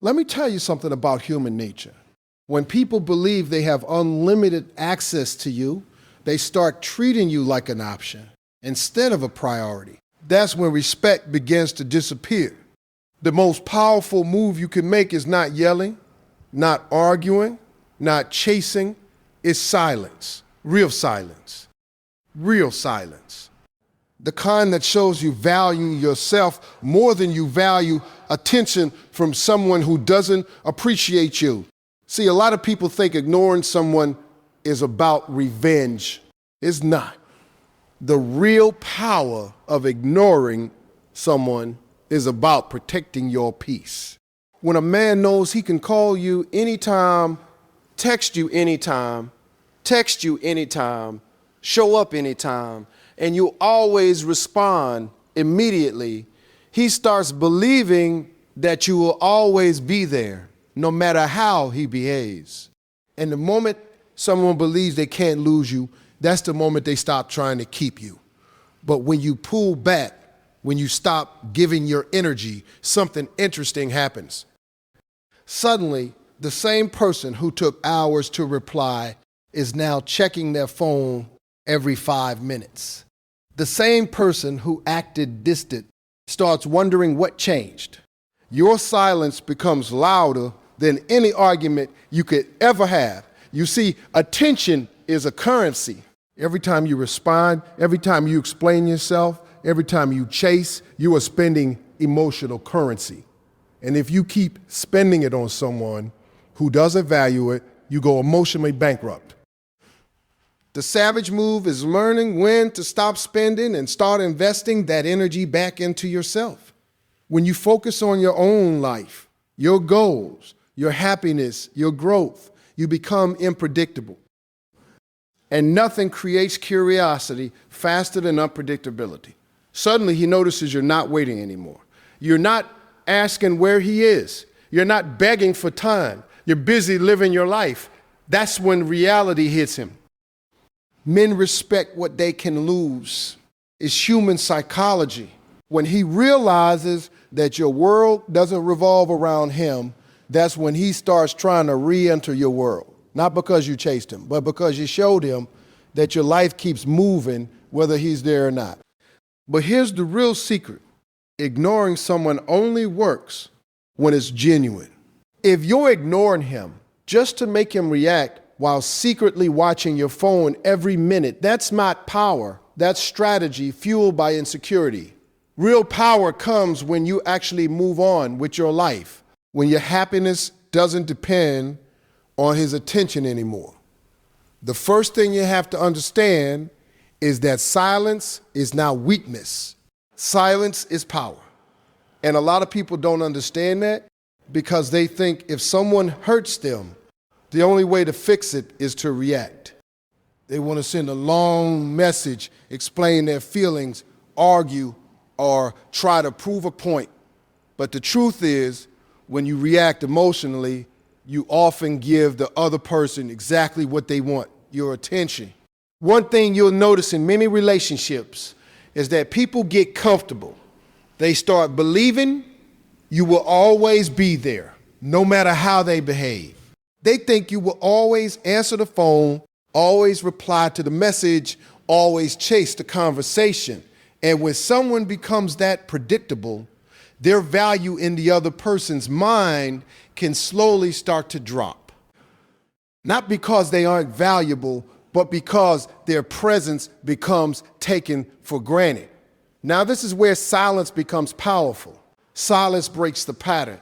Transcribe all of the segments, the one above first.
Let me tell you something about human nature. When people believe they have unlimited access to you, they start treating you like an option instead of a priority. That's when respect begins to disappear. The most powerful move you can make is not yelling, not arguing, not chasing. It's silence. Real silence. Real silence. The kind that shows you value yourself more than you value attention from someone who doesn't appreciate you. See, a lot of people think ignoring someone is about revenge. It's not. The real power of ignoring someone is about protecting your peace. When a man knows he can call you anytime, text you anytime, show up anytime, and you always respond immediately, he starts believing that you will always be there, no matter how he behaves. And the moment someone believes they can't lose you, that's the moment they stop trying to keep you. But when you pull back, when you stop giving your energy, something interesting happens. Suddenly, the same person who took hours to reply is now checking their phone every 5 minutes. The same person who acted distant starts wondering what changed. Your silence becomes louder than any argument you could ever have. You see, attention is a currency. Every time you respond, every time you explain yourself, every time you chase, you are spending emotional currency. And if you keep spending it on someone who doesn't value it, you go emotionally bankrupt. The savage move is learning when to stop spending and start investing that energy back into yourself. When you focus on your own life, your goals, your happiness, your growth, you become unpredictable. And nothing creates curiosity faster than unpredictability. Suddenly he notices you're not waiting anymore. You're not asking where he is. You're not begging for time. You're busy living your life. That's when reality hits him. Men respect what they can lose. It's human psychology. When he realizes that your world doesn't revolve around him, that's when he starts trying to re-enter your world. Not because you chased him, but because you showed him that your life keeps moving whether he's there or not. But here's the real secret. Ignoring someone only works when it's genuine. If you're ignoring him just to make him react while secretly watching your phone every minute, that's not power. That's strategy fueled by insecurity. Real power comes when you actually move on with your life, when your happiness doesn't depend on his attention anymore. The first thing you have to understand is that silence is not weakness. Silence is power. And a lot of people don't understand that because they think if someone hurts them, the only way to fix it is to react. They want to send a long message, explain their feelings, argue, or try to prove a point. But the truth is, when you react emotionally, you often give the other person exactly what they want, your attention. One thing you'll notice in many relationships is that people get comfortable. They start believing you will always be there, no matter how they behave. They think you will always answer the phone, always reply to the message, always chase the conversation. And when someone becomes that predictable, their value in the other person's mind can slowly start to drop. Not because they aren't valuable, but because their presence becomes taken for granted. Now, this is where silence becomes powerful. Silence breaks the pattern.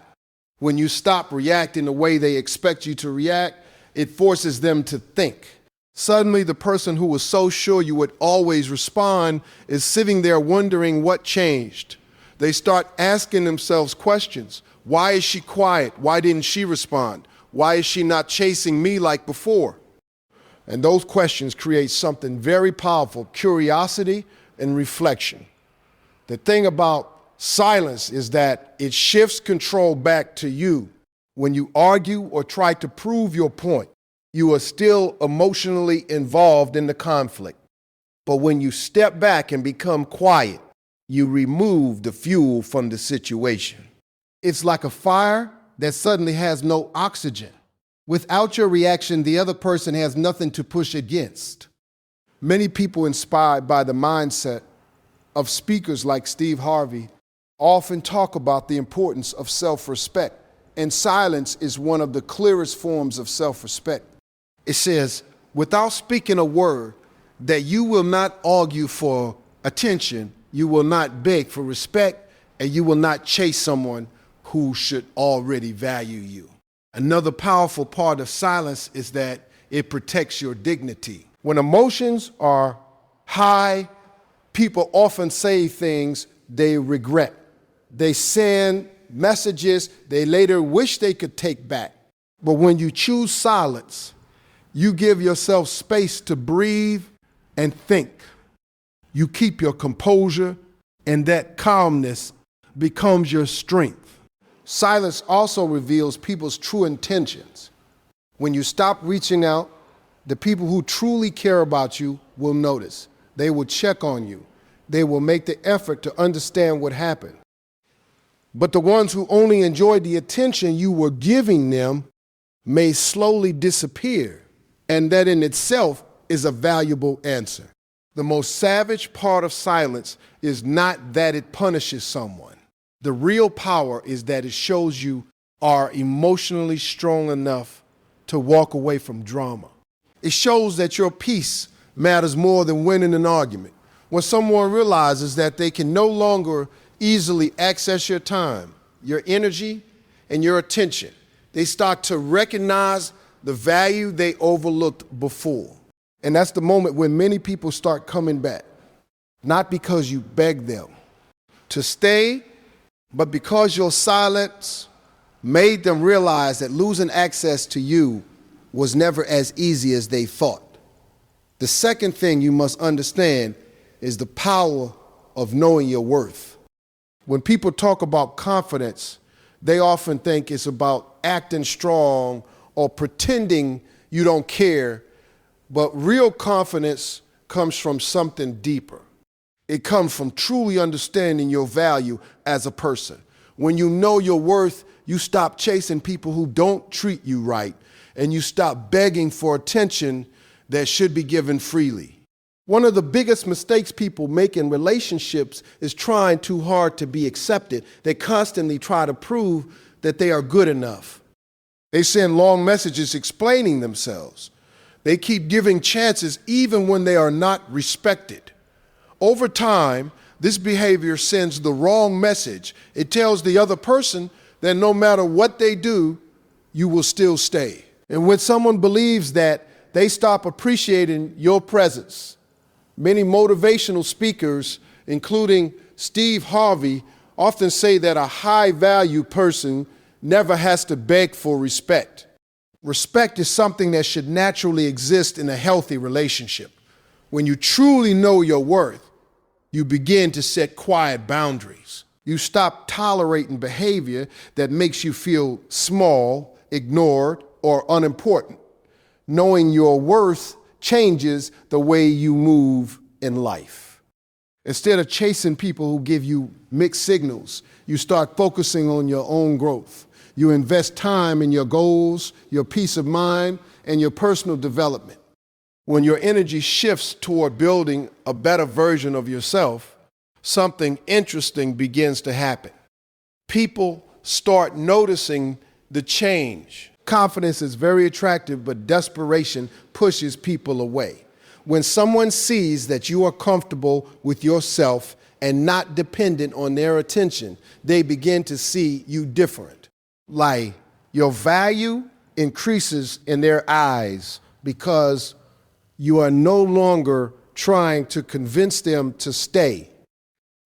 When you stop reacting the way they expect you to react, it forces them to think. Suddenly, the person who was so sure you would always respond is sitting there wondering what changed. They start asking themselves questions. Why is she quiet? Why didn't she respond? Why is she not chasing me like before? And those questions create something very powerful, curiosity and reflection. The thing about silence is that it shifts control back to you. When you argue or try to prove your point, you are still emotionally involved in the conflict. But when you step back and become quiet, you remove the fuel from the situation. It's like a fire that suddenly has no oxygen. Without your reaction, the other person has nothing to push against. Many people inspired by the mindset of speakers like Steve Harvey often talk about the importance of self-respect, and silence is one of the clearest forms of self-respect. It says, without speaking a word, that you will not argue for attention, you will not beg for respect, and you will not chase someone who should already value you. Another powerful part of silence is that it protects your dignity. When emotions are high, people often say things they regret. They send messages they later wish they could take back. But when you choose silence, you give yourself space to breathe and think. You keep your composure, and that calmness becomes your strength. Silence also reveals people's true intentions. When you stop reaching out, the people who truly care about you will notice. They will check on you. They will make the effort to understand what happened. But the ones who only enjoyed the attention you were giving them may slowly disappear, and that in itself is a valuable answer. The most savage part of silence is not that it punishes someone. The real power is that it shows you are emotionally strong enough to walk away from drama. It shows that your peace matters more than winning an argument. When someone realizes that they can no longer easily access your time, your energy, and your attention, they start to recognize the value they overlooked before. And that's the moment when many people start coming back, not because you begged them to stay, but because your silence made them realize that losing access to you was never as easy as they thought. The second thing you must understand is the power of knowing your worth. When people talk about confidence, they often think it's about acting strong or pretending you don't care, but real confidence comes from something deeper. It comes from truly understanding your value as a person. When you know your worth, you stop chasing people who don't treat you right, and you stop begging for attention that should be given freely. One of the biggest mistakes people make in relationships is trying too hard to be accepted. They constantly try to prove that they are good enough. They send long messages explaining themselves. They keep giving chances even when they are not respected. Over time, this behavior sends the wrong message. It tells the other person that no matter what they do, you will still stay. And when someone believes that, they stop appreciating your presence. Many motivational speakers, including Steve Harvey, often say that a high-value person never has to beg for respect. Respect is something that should naturally exist in a healthy relationship. When you truly know your worth, you begin to set quiet boundaries. You stop tolerating behavior that makes you feel small, ignored, or unimportant. Knowing your worth changes the way you move in life. Instead of chasing people who give you mixed signals, you start focusing on your own growth. You invest time in your goals, your peace of mind, and your personal development. When your energy shifts toward building a better version of yourself, something interesting begins to happen. People start noticing the change. Confidence is very attractive, but desperation pushes people away. When someone sees that you are comfortable with yourself and not dependent on their attention, they begin to see you different. Like your value increases in their eyes because you are no longer trying to convince them to stay.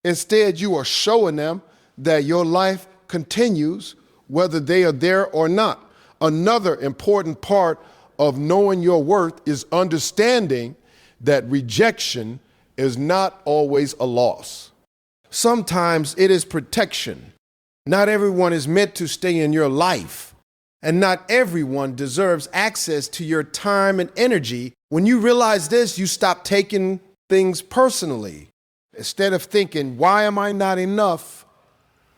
Instead, you are showing them that your life continues whether they are there or not. Another important part of knowing your worth is understanding that rejection is not always a loss. Sometimes it is protection. Not everyone is meant to stay in your life, and not everyone deserves access to your time and energy. When you realize this, you stop taking things personally. Instead of thinking, why am I not enough?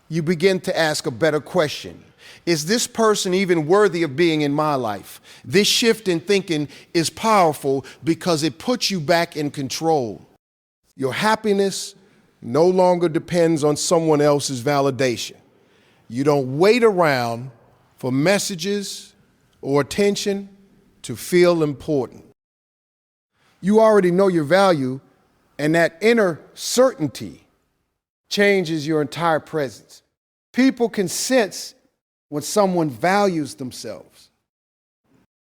You begin to ask a better question. Is this person even worthy of being in my life? This shift in thinking is powerful because it puts you back in control. Your happiness no longer depends on someone else's validation. You don't wait around for messages or attention to feel important. You already know your value, and that inner certainty changes your entire presence. People can sense when someone values themselves.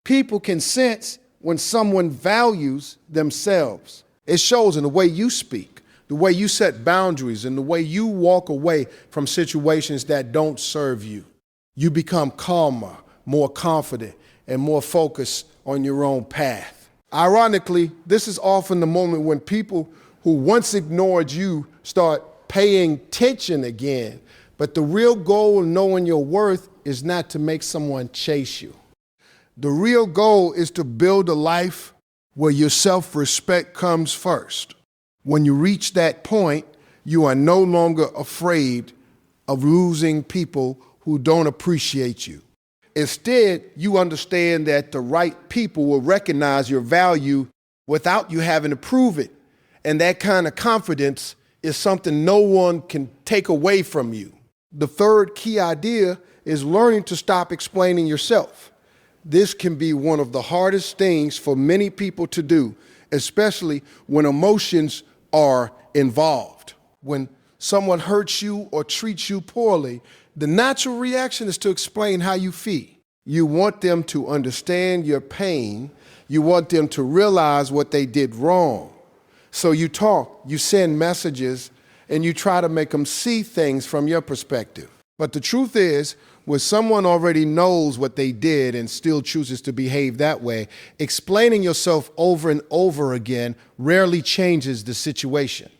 People can sense when someone values themselves. It shows in the way you speak, the way you set boundaries, and the way you walk away from situations that don't serve you. You become calmer, more confident, and more focused on your own path. Ironically, this is often the moment when people who once ignored you start paying attention again. But the real goal of knowing your worth is not to make someone chase you. The real goal is to build a life where your self-respect comes first. When you reach that point, you are no longer afraid of losing people who don't appreciate you. Instead, you understand that the right people will recognize your value without you having to prove it. And that kind of confidence is something no one can take away from you. The third key idea is learning to stop explaining yourself. This can be one of the hardest things for many people to do, especially when emotions are involved. When someone hurts you or treats you poorly, the natural reaction is to explain how you feel. You want them to understand your pain. You want them to realize what they did wrong. So you talk, you send messages, and you try to make them see things from your perspective. But the truth is, when someone already knows what they did and still chooses to behave that way, explaining yourself over and over again rarely changes the situation.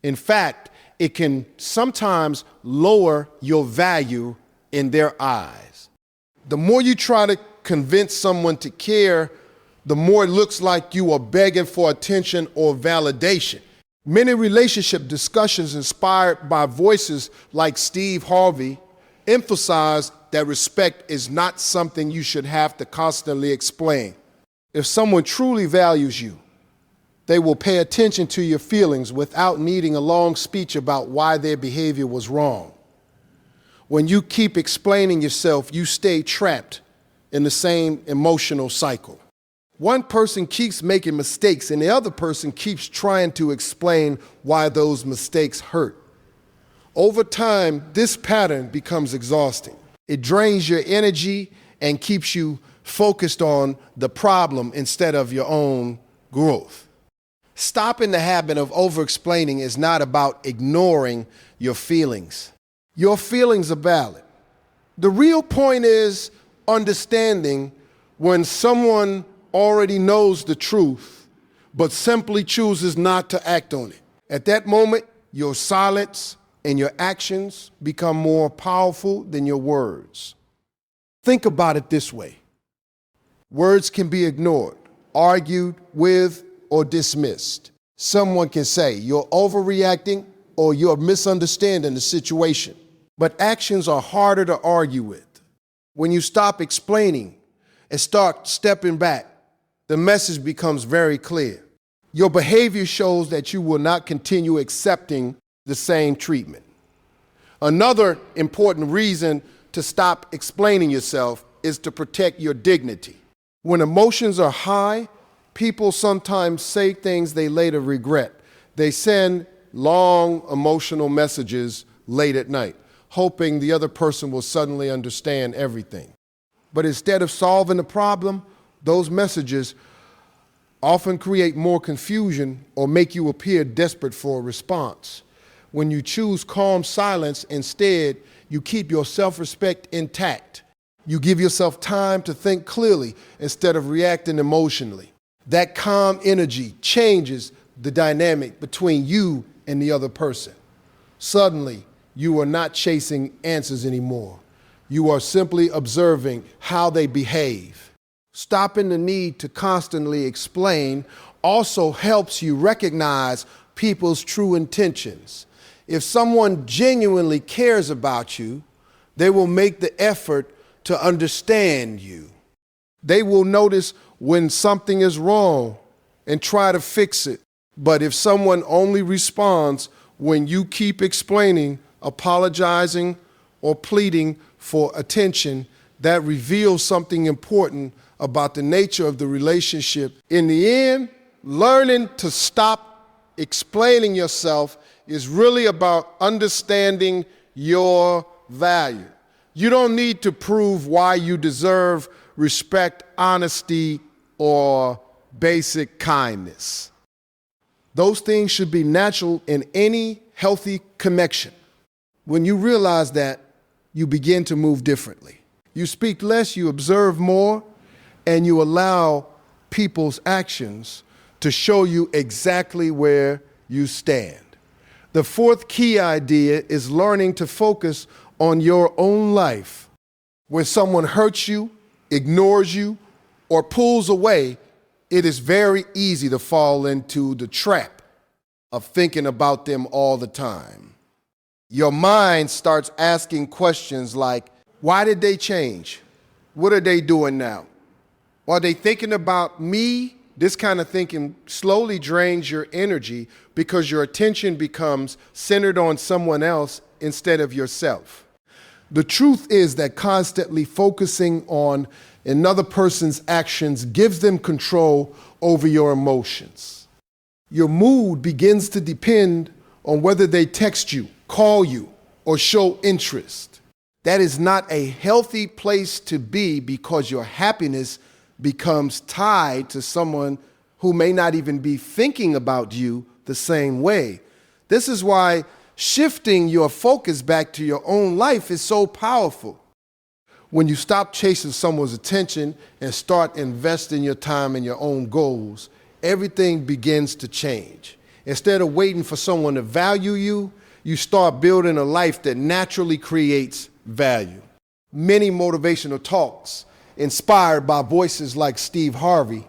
In fact, it can sometimes lower your value in their eyes. The more you try to convince someone to care, the more it looks like you are begging for attention or validation. Many relationship discussions inspired by voices like Steve Harvey emphasize that respect is not something you should have to constantly explain. If someone truly values you, they will pay attention to your feelings without needing a long speech about why their behavior was wrong. When you keep explaining yourself, you stay trapped in the same emotional cycle. One person keeps making mistakes and the other person keeps trying to explain why those mistakes hurt. Over time, this pattern becomes exhausting. It drains your energy and keeps you focused on the problem instead of your own growth. Stopping the habit of over-explaining is not about ignoring your feelings. Your feelings are valid. The real point is understanding when someone already knows the truth, but simply chooses not to act on it. At that moment, your silence and your actions become more powerful than your words. Think about it this way. Words can be ignored, argued with, or dismissed. Someone can say you're overreacting or you're misunderstanding the situation. But actions are harder to argue with. When you stop explaining and start stepping back, the message becomes very clear. Your behavior shows that you will not continue accepting the same treatment. Another important reason to stop explaining yourself is to protect your dignity. When emotions are high, people sometimes say things they later regret. They send long emotional messages late at night, hoping the other person will suddenly understand everything. But instead of solving the problem, those messages often create more confusion or make you appear desperate for a response. When you choose calm silence instead, you keep your self-respect intact. You give yourself time to think clearly instead of reacting emotionally. That calm energy changes the dynamic between you and the other person. Suddenly, you are not chasing answers anymore. You are simply observing how they behave. Stopping the need to constantly explain also helps you recognize people's true intentions. If someone genuinely cares about you, they will make the effort to understand you. They will notice when something is wrong and try to fix it. But if someone only responds when you keep explaining, apologizing, or pleading for attention, that reveals something important about the nature of the relationship. In the end, learning to stop explaining yourself is really about understanding your value. You don't need to prove why you deserve respect, honesty, or basic kindness. Those things should be natural in any healthy connection. When you realize that, you begin to move differently. You speak less, you observe more, and you allow people's actions to show you exactly where you stand. The fourth key idea is learning to focus on your own life. When someone hurts you, ignores you, or pulls away, it is very easy to fall into the trap of thinking about them all the time. Your mind starts asking questions like, why did they change? What are they doing now? Are they thinking about me? This kind of thinking slowly drains your energy because your attention becomes centered on someone else instead of yourself. The truth is that constantly focusing on another person's actions gives them control over your emotions. Your mood begins to depend on whether they text you, call you, or show interest. That is not a healthy place to be because your happiness becomes tied to someone who may not even be thinking about you the same way. This is why shifting your focus back to your own life is so powerful. When you stop chasing someone's attention and start investing your time in your own goals, everything begins to change. Instead of waiting for someone to value you, you start building a life that naturally creates value. Many motivational talks, inspired by voices like Steve Harvey,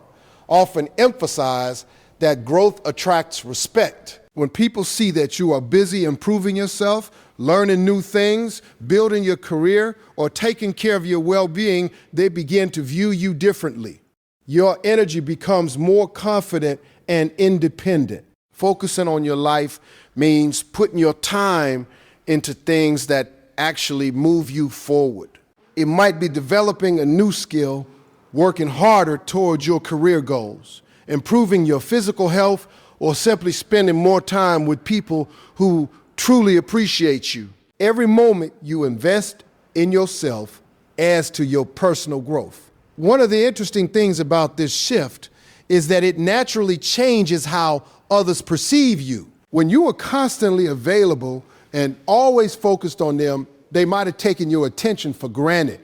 often emphasize that growth attracts respect. When people see that you are busy improving yourself, learning new things, building your career, or taking care of your well-being, they begin to view you differently. Your energy becomes more confident and independent. Focusing on your life means putting your time into things that actually move you forward. It might be developing a new skill, working harder towards your career goals, improving your physical health, or simply spending more time with people who truly appreciate you. Every moment you invest in yourself adds to your personal growth. One of the interesting things about this shift is that it naturally changes how others perceive you. When you are constantly available and always focused on them, they might have taken your attention for granted.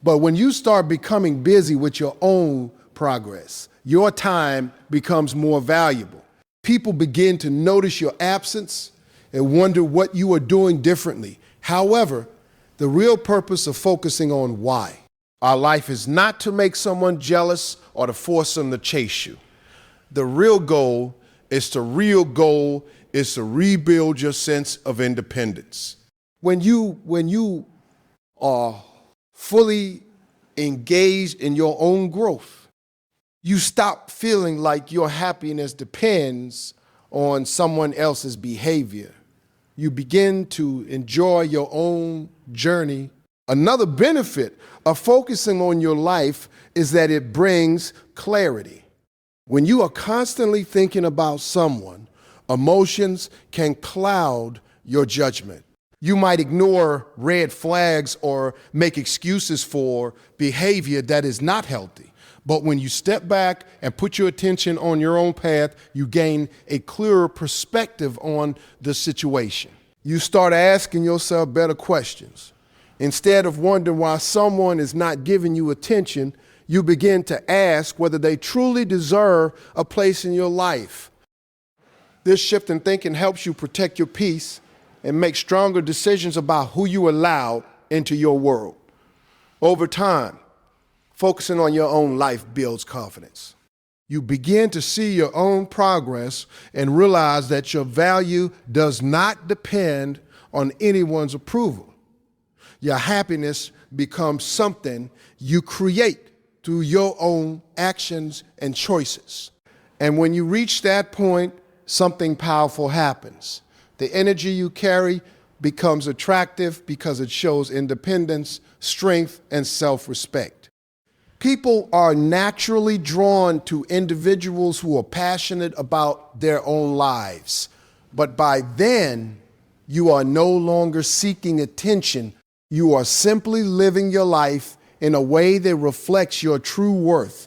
But when you start becoming busy with your own progress, your time becomes more valuable. People begin to notice your absence and wonder what you are doing differently. However, the real purpose of focusing on why. Our life is not to make someone jealous or to force them to chase you. The real goal is to rebuild your sense of independence. When you are fully engaged in your own growth, you stop feeling like your happiness depends on someone else's behavior. You begin to enjoy your own journey. Another benefit of focusing on your life is that it brings clarity. When you are constantly thinking about someone, emotions can cloud your judgment. You might ignore red flags or make excuses for behavior that is not healthy. But when you step back and put your attention on your own path, you gain a clearer perspective on the situation. You start asking yourself better questions. Instead of wondering why someone is not giving you attention, you begin to ask whether they truly deserve a place in your life. This shift in thinking helps you protect your peace and make stronger decisions about who you allow into your world. Over time, focusing on your own life builds confidence. You begin to see your own progress and realize that your value does not depend on anyone's approval. Your happiness becomes something you create through your own actions and choices. And when you reach that point, something powerful happens. The energy you carry becomes attractive because it shows independence, strength, and self-respect. People are naturally drawn to individuals who are passionate about their own lives. But by then, you are no longer seeking attention. You are simply living your life in a way that reflects your true worth.